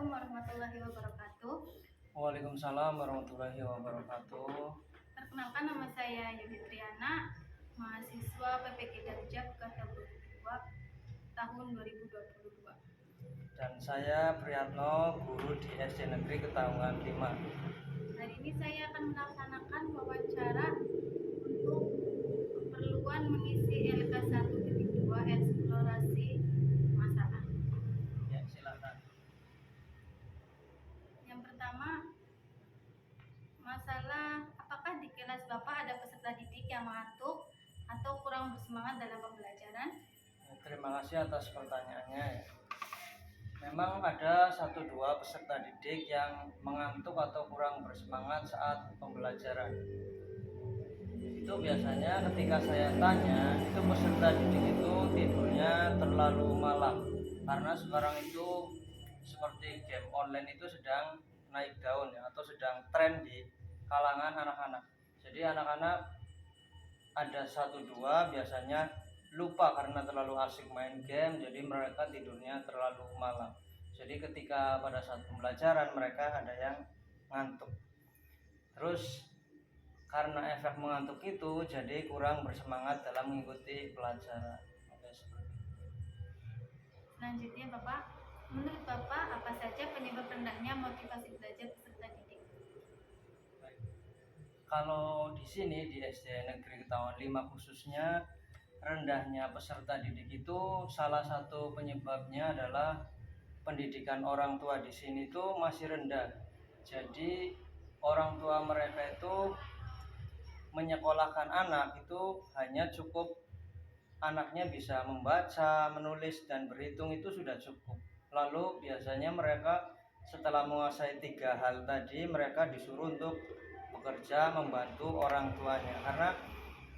Assalamualaikum warahmatullahi wabarakatuh. Waalaikumsalam warahmatullahi wabarakatuh. Perkenalkan, nama saya Yudi Triana, mahasiswa PPG Darjab kategori 2 tahun 2022. Dan saya Priyatno, guru di SD Negeri Ketanggungan 5. Hari ini saya akan melaksanakan wawancara untuk keperluan mengisi LK 1.2 eksplorasi masalah. Ya, silakan. Yang pertama, masalah apakah di kelas Bapak ada peserta didik yang mengantuk atau kurang bersemangat dalam pembelajaran? Ya, terima kasih atas pertanyaannya. Memang ada 1-2 peserta didik yang mengantuk atau kurang bersemangat saat pembelajaran. Itu biasanya ketika saya tanya, itu peserta didik itu tidurnya terlalu malam. Karena sekarang itu seperti game online itu sedang naik daun ya, atau sedang tren di kalangan anak-anak. Jadi anak-anak ada 1-2 biasanya lupa karena terlalu asik main game, jadi mereka tidurnya terlalu malam. Jadi ketika pada saat pembelajaran mereka ada yang ngantuk. Terus karena efek mengantuk itu jadi kurang bersemangat dalam mengikuti pelajaran. Oke, seperti itu. Selanjutnya Bapak, menurut Bapak apa saja penyebab rendahnya motivasi belajar peserta didik? Baik. Kalau di sini di SD Negeri Ketawang 5 khususnya, rendahnya peserta didik itu salah satu penyebabnya adalah pendidikan orang tua di sini itu masih rendah. Jadi orang tua mereka itu menyekolahkan anak itu hanya cukup anaknya bisa membaca, menulis, dan berhitung itu sudah cukup. Lalu biasanya mereka setelah menguasai 3 hal tadi, mereka disuruh untuk bekerja membantu orang tuanya. Karena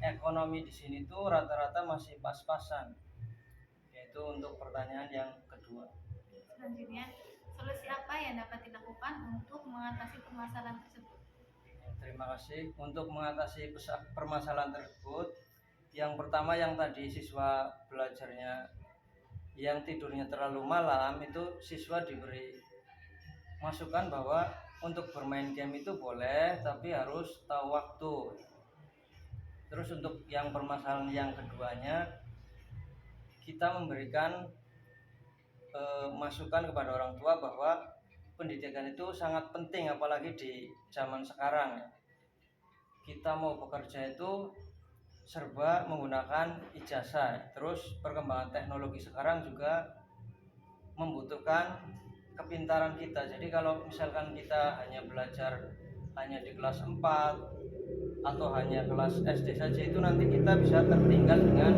ekonomi di sini tuh rata-rata masih pas-pasan. Yaitu untuk pertanyaan yang kedua. Selanjutnya, solusi apa yang dapat dilakukan untuk mengatasi permasalahan tersebut? Terima kasih. Untuk mengatasi permasalahan tersebut, yang pertama yang tadi siswa belajarnya yang tidurnya terlalu malam, itu siswa diberi masukan bahwa untuk bermain game itu boleh, tapi harus tahu waktu. Terus untuk yang permasalahan yang keduanya, kita memberikan masukan kepada orang tua bahwa pendidikan itu sangat penting, apalagi di zaman sekarang. Kita mau bekerja itu serba menggunakan ijazah. Terus perkembangan teknologi sekarang juga membutuhkan kepintaran kita. Jadi kalau misalkan kita hanya belajar hanya di kelas 4 atau hanya kelas SD saja, itu nanti kita bisa tertinggal dengan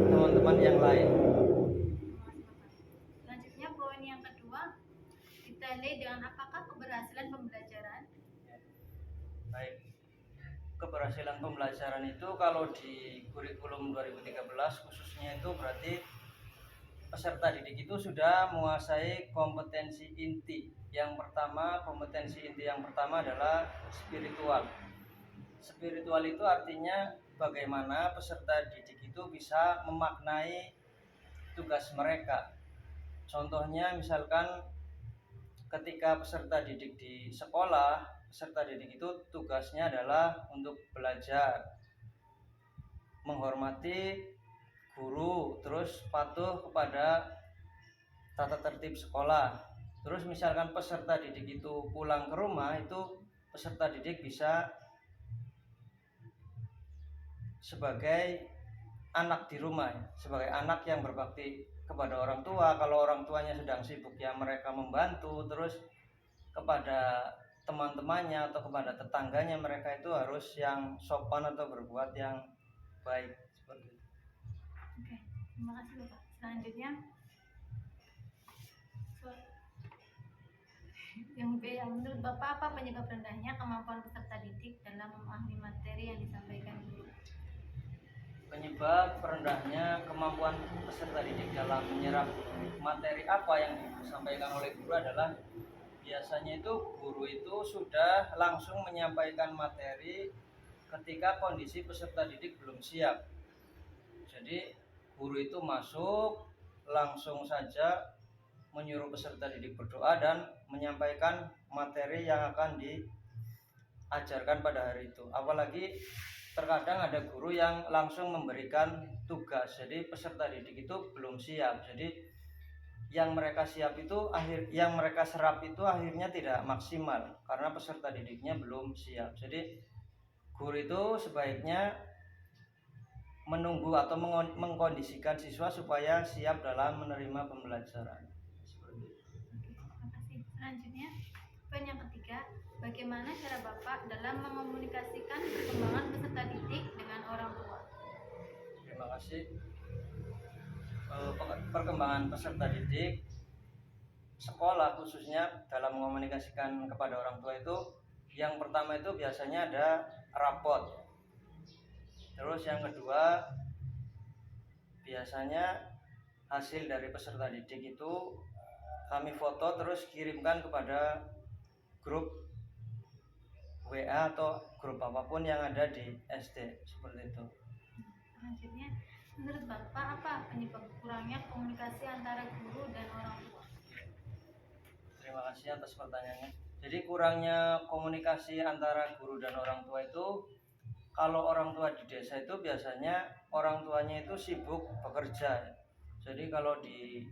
teman-teman yang lain. Selanjutnya, poin yang kedua, ditandai dengan apakah keberhasilan pembelajaran? Baik. Keberhasilan pembelajaran itu kalau di kurikulum 2013 khususnya itu berarti peserta didik itu sudah menguasai kompetensi inti. Yang pertama, kompetensi inti yang pertama adalah spiritual. Spiritual itu artinya bagaimana peserta didik itu bisa memaknai tugas mereka. Contohnya misalkan ketika peserta didik di sekolah, peserta didik itu tugasnya adalah untuk belajar, menghormati guru, terus patuh kepada tata tertib sekolah. Terus misalkan peserta didik itu pulang ke rumah, itu peserta didik bisa sebagai anak di rumah, sebagai anak yang berbakti kepada orang tua. Kalau orang tuanya sedang sibuk, ya mereka membantu. Terus kepada teman-temannya atau kepada tetangganya, mereka itu harus yang sopan atau berbuat yang baik, seperti itu. Oke, terima kasih Bapak. Selanjutnya, yang B, menurut Bapak apa penyebab rendahnya kemampuan peserta didik dalam memahami materi yang disampaikan guru? Penyebab rendahnya kemampuan peserta didik dalam menyerap materi apa yang disampaikan oleh guru adalah biasanya itu guru itu sudah langsung menyampaikan materi ketika kondisi peserta didik belum siap. Jadi guru itu masuk langsung saja menyuruh peserta didik berdoa dan menyampaikan materi yang akan diajarkan pada hari itu. Apalagi terkadang ada guru yang langsung memberikan tugas, jadi peserta didik itu belum siap. Jadi yang mereka serap itu akhirnya tidak maksimal karena peserta didiknya belum siap. Jadi guru itu sebaiknya menunggu atau mengkondisikan siswa supaya siap dalam menerima pembelajaran. Seperti itu. Terima kasih. Selanjutnya, poin yang ketiga, bagaimana cara Bapak dalam mengomunikasikan perkembangan peserta didik dengan orang tua? Terima kasih. Perkembangan peserta didik sekolah khususnya dalam mengomunikasikan kepada orang tua itu, yang pertama itu biasanya ada rapot. Terus yang kedua, biasanya hasil dari peserta didik itu kami foto terus kirimkan kepada grup WA atau grup apapun yang ada di SD, seperti itu. Selanjutnya, menurut Bapak apa penyebab kurangnya komunikasi antara guru dan orang tua? Terima kasih atas pertanyaannya. Jadi kurangnya komunikasi antara guru dan orang tua itu, kalau orang tua di desa itu biasanya orang tuanya itu sibuk bekerja. Jadi kalau di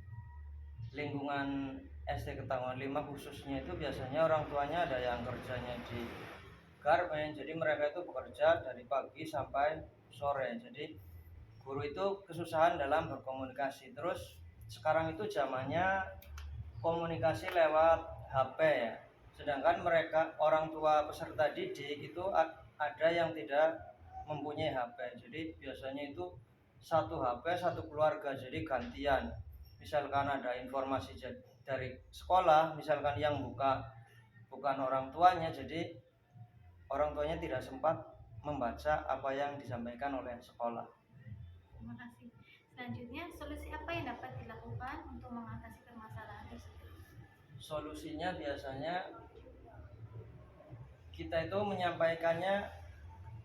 lingkungan SD Ketanggungan 5 khususnya itu biasanya orang tuanya ada yang kerjanya di garmen, jadi mereka itu bekerja dari pagi sampai sore. Jadi guru itu kesusahan dalam berkomunikasi. Terus sekarang itu zamannya komunikasi lewat HP ya. Sedangkan mereka orang tua peserta didik itu ada yang tidak mempunyai HP. Jadi biasanya itu satu HP satu keluarga, jadi gantian. Misalkan ada informasi dari sekolah, misalkan yang bukan orang tuanya, jadi orang tuanya tidak sempat membaca apa yang disampaikan oleh sekolah. Terima kasih. Selanjutnya, solusi apa yang dapat dilakukan untuk mengatasi permasalahan tersebut? Solusinya biasanya kita itu menyampaikannya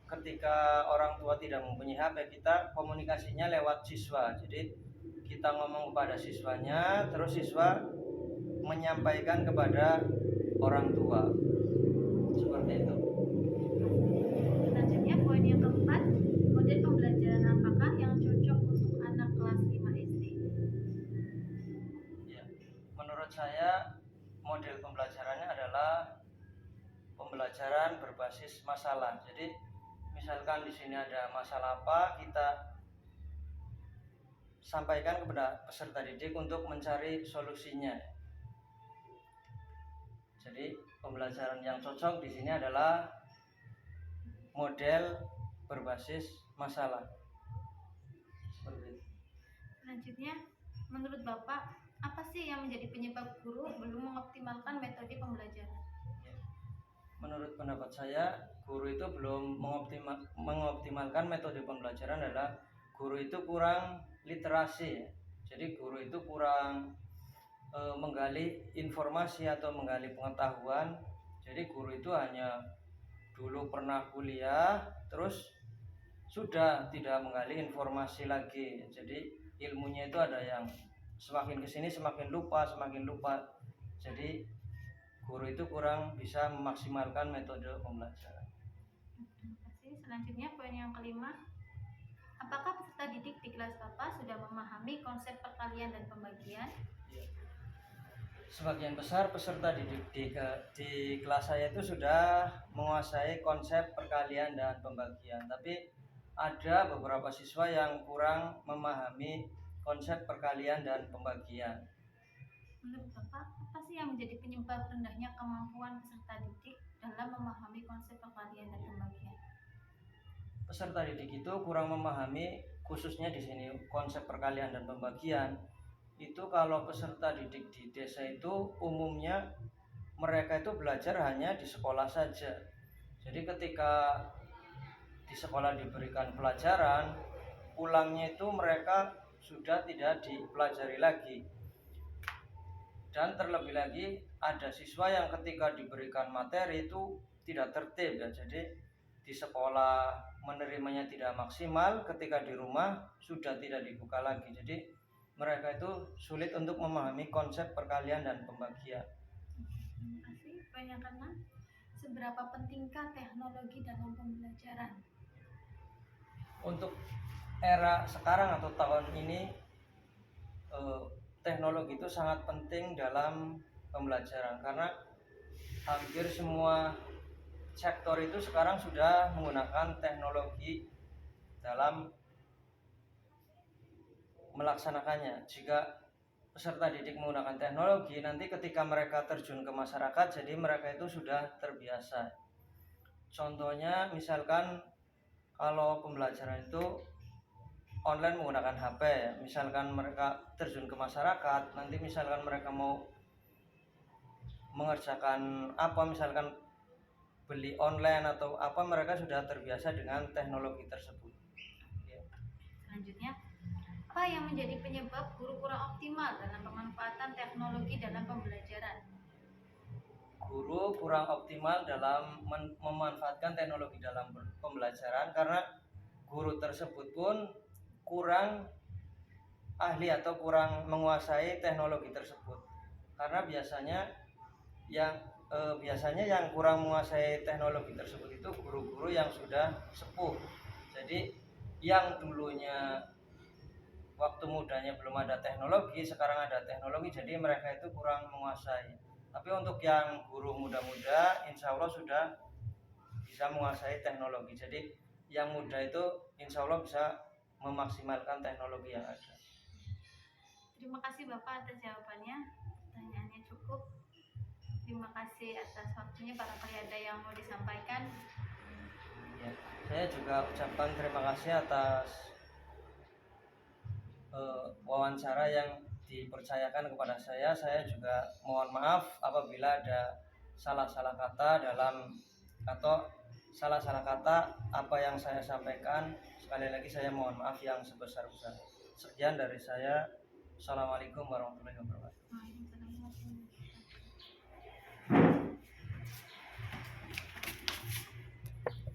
ketika orang tua tidak mempunyai HP, kita komunikasinya lewat siswa. Jadi kita ngomong kepada siswanya, terus siswa menyampaikan kepada orang tua. Seperti itu. Selanjutnya, poin yang keempat, model pembelajaran apakah yang cocok untuk anak kelas 5 SD? Ya, menurut saya model pembelajarannya adalah pembelajaran berbasis masalah. Jadi misalkan di sini ada masalah apa, kita sampaikan kepada peserta didik untuk mencari solusinya. Jadi pembelajaran yang cocok di sini adalah model berbasis masalah. Seperti itu. Selanjutnya, menurut Bapak, apa sih yang menjadi penyebab guru belum mengoptimalkan metode pembelajaran? Menurut pendapat saya, guru itu belum mengoptimalkan metode pembelajaran adalah guru itu kurang literasi. Jadi guru itu kurang menggali informasi atau menggali pengetahuan. Jadi guru itu hanya dulu pernah kuliah terus sudah tidak menggali informasi lagi. Jadi ilmunya itu ada yang semakin kesini semakin lupa. Jadi guru itu kurang bisa memaksimalkan metode pembelajaran. Terima kasih. Selanjutnya, poin yang kelima, apakah peserta didik di kelas Bapak sudah memahami konsep perkalian dan pembagian? Sebagian besar peserta didik di kelas saya itu sudah menguasai konsep perkalian dan pembagian, tapi ada beberapa siswa yang kurang memahami konsep perkalian dan pembagian. Menurut Bapak, apa sih yang menjadi penyebab rendahnya kemampuan peserta didik dalam memahami konsep perkalian dan pembagian? Peserta didik itu kurang memahami, khususnya di sini konsep perkalian dan pembagian. Itu kalau peserta didik di desa itu umumnya mereka itu belajar hanya di sekolah saja. Jadi ketika di sekolah diberikan pelajaran, pulangnya itu mereka sudah tidak dipelajari lagi. Dan terlebih lagi ada siswa yang ketika diberikan materi itu tidak tertib ya. Jadi di sekolah menerimanya tidak maksimal, ketika di rumah sudah tidak dibuka lagi. Jadi mereka itu sulit untuk memahami konsep perkalian dan pembagian. Terima kasih. Poin yang keenam, seberapa pentingkah teknologi dalam pembelajaran? Untuk era sekarang atau tahun ini, teknologi itu sangat penting dalam pembelajaran karena hampir semua sektor itu sekarang sudah menggunakan teknologi dalam melaksanakannya. Jika peserta didik menggunakan teknologi, nanti ketika mereka terjun ke masyarakat, jadi mereka itu sudah terbiasa. Contohnya misalkan kalau pembelajaran itu online menggunakan HP ya, misalkan mereka terjun ke masyarakat, nanti misalkan mereka mau mengerjakan apa, misalkan beli online atau apa, mereka sudah terbiasa dengan teknologi tersebut. Selanjutnya, apa yang menjadi penyebab guru kurang optimal dalam pemanfaatan teknologi dalam pembelajaran? Guru kurang optimal dalam memanfaatkan teknologi dalam pembelajaran karena guru tersebut pun kurang ahli atau kurang menguasai teknologi tersebut. Karena biasanya yang kurang menguasai teknologi tersebut itu guru-guru yang sudah sepuh. Jadi yang dulunya waktu mudanya belum ada teknologi, sekarang ada teknologi, jadi mereka itu kurang menguasai. Tapi untuk yang guru muda-muda, insya Allah sudah bisa menguasai teknologi. Jadi yang muda itu insya Allah bisa memaksimalkan teknologi yang ada. Terima kasih Bapak atas jawabannya. Pertanyaannya cukup. Terima kasih atas waktunya barangkali ada yang mau disampaikan. Ya, saya juga ucapkan terima kasih atas wawancara yang dipercayakan kepada saya. Saya juga mohon maaf apabila ada salah-salah kata atau salah-salah kata apa yang saya sampaikan. Sekali lagi saya mohon maaf yang sebesar-besarnya. Sekian dari saya. Assalamualaikum warahmatullahi wabarakatuh.